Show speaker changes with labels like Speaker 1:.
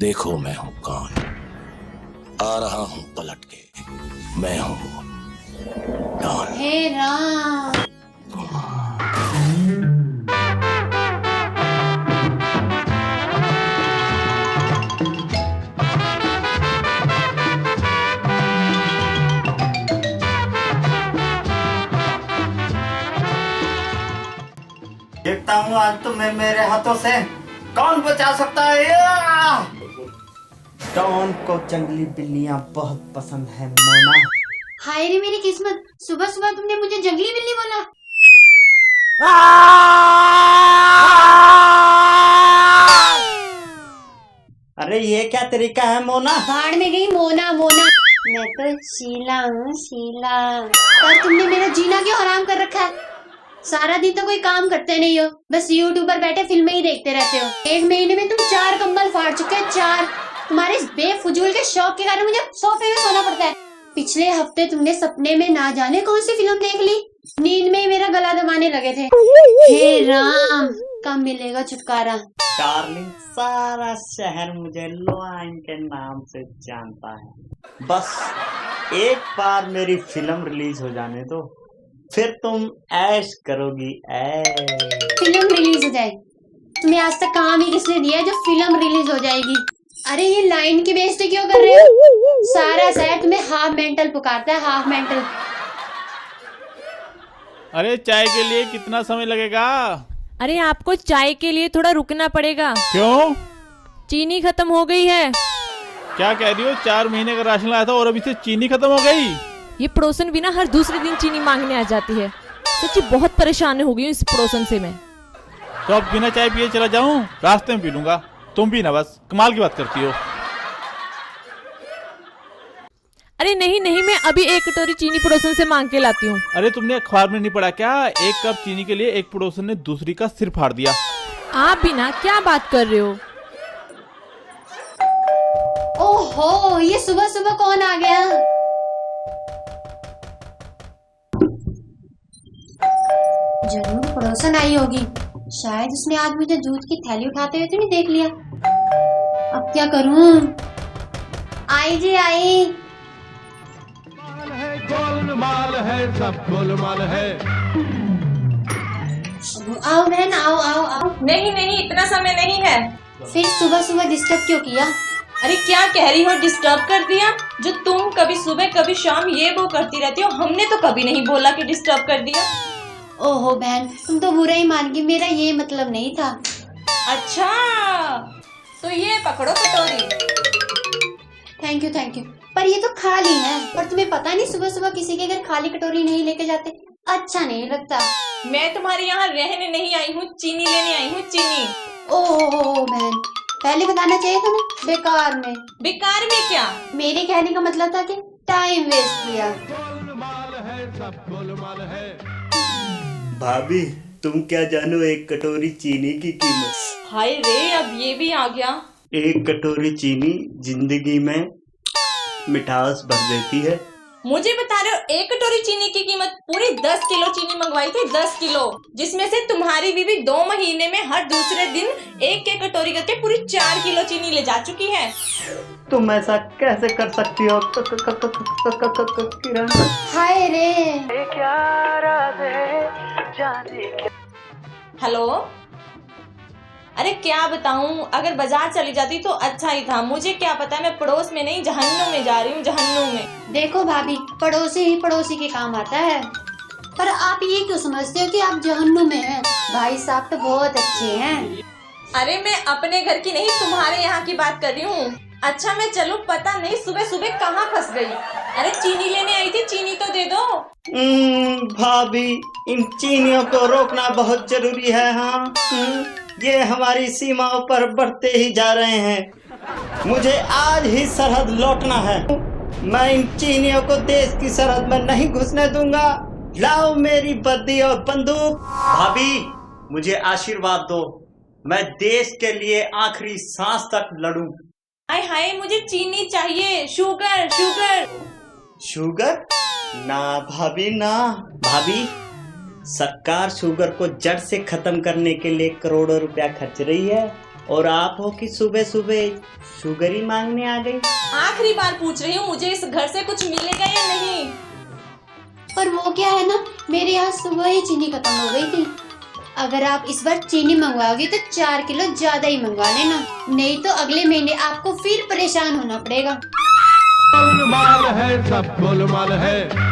Speaker 1: देखो मैं हूं कौन, आ रहा हूं पलट के, मैं हूं डॉन।
Speaker 2: हे राम।
Speaker 3: देखता हूँ आज तुम्हें मेरे हाथों से कौन बचा सकता है। डॉन को जंगली बिल्लियां बहुत पसंद है मोना।
Speaker 2: हाय रे मेरी किस्मत, सुबह सुबह तुमने मुझे जंगली बिल्ली बोला।
Speaker 3: अरे ये क्या तरीका है मोना।
Speaker 2: भाड़ में गई मोना मोना। मैं तो शीला हूँ शीला। पर तुमने मेरा जीना क्यों हराम कर रखा है। सारा दिन तो कोई काम करते नहीं हो, बस यूट्यूब पर बैठे फिल्में ही देखते रहते हो। 1 महीने में तुम 4 कंबल फाड़ चुके हो, 4। तुम्हारे इस बेफुजूल के शौक के कारण मुझे सोफे में सोना पड़ता है। पिछले हफ्ते तुमने सपने में ना जाने कौन सी फिल्म देख ली, नींद में ही मेरा गला दबाने लगे थे। हे राम, कब मिलेगा छुटकारा।
Speaker 3: डार्लिंग, सारा शहर मुझे लोआइन के नाम से जानता है। बस एक बार मेरी फिल्म रिलीज हो जाने दो, फिर तुम ऐश करोगी ऐश।
Speaker 2: फिल्म रिलीज हो जाए? तुम्हें आज तक काम ही किसने दिया है जो फिल्म रिलीज हो जाएगी। अरे ये लाइन की बेइज्जती क्यों कर रहे हो। सारा शहर तुम्हें हाफ मेंटल पुकारता है, हाफ मेंटल।
Speaker 4: अरे चाय के लिए कितना समय लगेगा?
Speaker 5: अरे आपको चाय के लिए थोड़ा रुकना पड़ेगा।
Speaker 4: क्यों?
Speaker 5: चीनी खत्म हो गई है।
Speaker 4: क्या कह रही हो? 4 महीने का राशन लाया था और अभी से चीनी खत्म हो गई?
Speaker 5: ये पड़ोसन भी ना हर दूसरे दिन चीनी मांगने आ जाती है। सच्ची बहुत परेशान हो गई हूँ इस पड़ोसन से मैं।
Speaker 4: तो अब बिना चाय पिए चला जाऊं? रास्ते में पी लूंगा, तुम भी ना। बस कमाल की बात करती हो।
Speaker 5: अरे नहीं नहीं, मैं अभी 1 कटोरी चीनी पड़ोसन से मांग के लाती हूँ।
Speaker 4: अरे तुमने अखबार में नहीं पढ़ा क्या? 1 कप चीनी के लिए एक पड़ोसन ने दूसरी का सिर फाड़ दिया।
Speaker 5: आप भी ना क्या बात कर रहे हो।
Speaker 2: ओहो, ये सुबह सुबह कौन आ गया। जरूर पड़ोसन आई होगी, शायद उसने आज मुझे दूध की थैली उठाते हुए तो नहीं देख लिया। अब क्या करूं। आई जी आई।
Speaker 6: गोलमाल है, सब गोलमाल है।
Speaker 2: आओ बहन, आओ आओ आओ।
Speaker 7: नहीं नहीं, इतना समय नहीं है।
Speaker 2: फिर सुबह सुबह डिस्टर्ब क्यों किया।
Speaker 7: अरे क्या कह रही हो, डिस्टर्ब कर दिया? जो तुम कभी सुबह कभी शाम ये वो करती रहती हो, हमने तो कभी नहीं बोला कि डिस्टर्ब कर दिया।
Speaker 2: ओहो बहन, तुम तो बुरा ही मान गई, मेरा ये मतलब नहीं था।
Speaker 7: अच्छा, तो ये पकड़ो कटोरी।
Speaker 2: Thank you. पर ये तो खाली है। पर तुम्हें पता नहीं सुबह सुबह किसी के घर खाली कटोरी नहीं लेके जाते, अच्छा नहीं लगता।
Speaker 7: मैं तुम्हारे यहाँ रहने नहीं आई हूँ, चीनी लेने आई हूँ, चीनी।
Speaker 2: ओहो बहन, पहले बताना चाहिए था ना। बेकार में।
Speaker 7: बेकार में क्या?
Speaker 2: मेरे कहने का मतलब था कि टाइम वेस्ट किया।
Speaker 6: गोलमाल है, सब गोलमाल है।
Speaker 3: भाभी, तुम क्या जानो 1 कटोरी चीनी की कीमत।
Speaker 7: हाय रे, अब ये भी आ गया।
Speaker 3: 1 कटोरी चीनी जिंदगी में मिठास भर देती है।
Speaker 7: मुझे बता रहे हो 1 कटोरी चीनी की कीमत? पूरी 10 किलो चीनी मंगवाई थी, 10 किलो, जिसमें से तुम्हारी बीवी 2 महीने में हर दूसरे दिन 1 कटोरी करके पूरी 4 किलो चीनी ले जा चुकी है।
Speaker 3: तुम ऐसा कैसे कर सकती हो किरण।
Speaker 2: हाय रे।
Speaker 7: हेलो, अरे क्या बताऊं, अगर बाजार चली जाती तो अच्छा ही था। मुझे क्या पता, मैं पड़ोस में नहीं जहन्नुम में जा रही हूँ, जहन्नुम में।
Speaker 2: देखो भाभी, पड़ोसी ही पड़ोसी के काम आता है। पर आप ये क्यों समझते हो कि आप जहन्नुम में हैं। भाई साहब तो बहुत अच्छे हैं।
Speaker 7: अरे मैं अपने घर की नहीं, तुम्हारे यहाँ की बात कर रही हूँ। अच्छा मैं चलूं? पता नहीं सुबह सुबह कहाँ फंस गई। अरे चीनी लेने आई थी, चीनी तो दे दो।
Speaker 3: भाभी, इन चीनियों को रोकना बहुत जरूरी है। हाँ, ये हमारी सीमाओं पर बढ़ते ही जा रहे हैं। मुझे आज ही सरहद लौटना है। मैं इन चीनियों को देश की सरहद में नहीं घुसने दूंगा। लाओ मेरी बद्दी और बंदूक। भाभी, मुझे आशीर्वाद दो, मैं देश के लिए आखिरी सांस तक लड़ूं।
Speaker 7: हाय हाय, मुझे चीनी चाहिए, शुगर शुगर।
Speaker 3: शुगर? ना भाभी ना। भाभी, सरकार शुगर को जड़ से खत्म करने के लिए करोड़ों रुपया खर्च रही है। और आप हो कि सुबह सुबह शुगर ही मांगने आ गई।
Speaker 7: आखिरी बार पूछ रही हूँ, मुझे इस घर से कुछ मिलेगा या नहीं?
Speaker 2: पर वो क्या है ना, मेरे यहाँ सुबह ही चीनी खत्म हो गई थी। अगर आप इस बार चीनी मंगवाओगे तो 4 किलो ज्यादा ही मंगवा लेना, नहीं तो अगले महीने आपको फिर परेशान होना पड़ेगा।
Speaker 6: गोलमाल है सब गोलमाल है।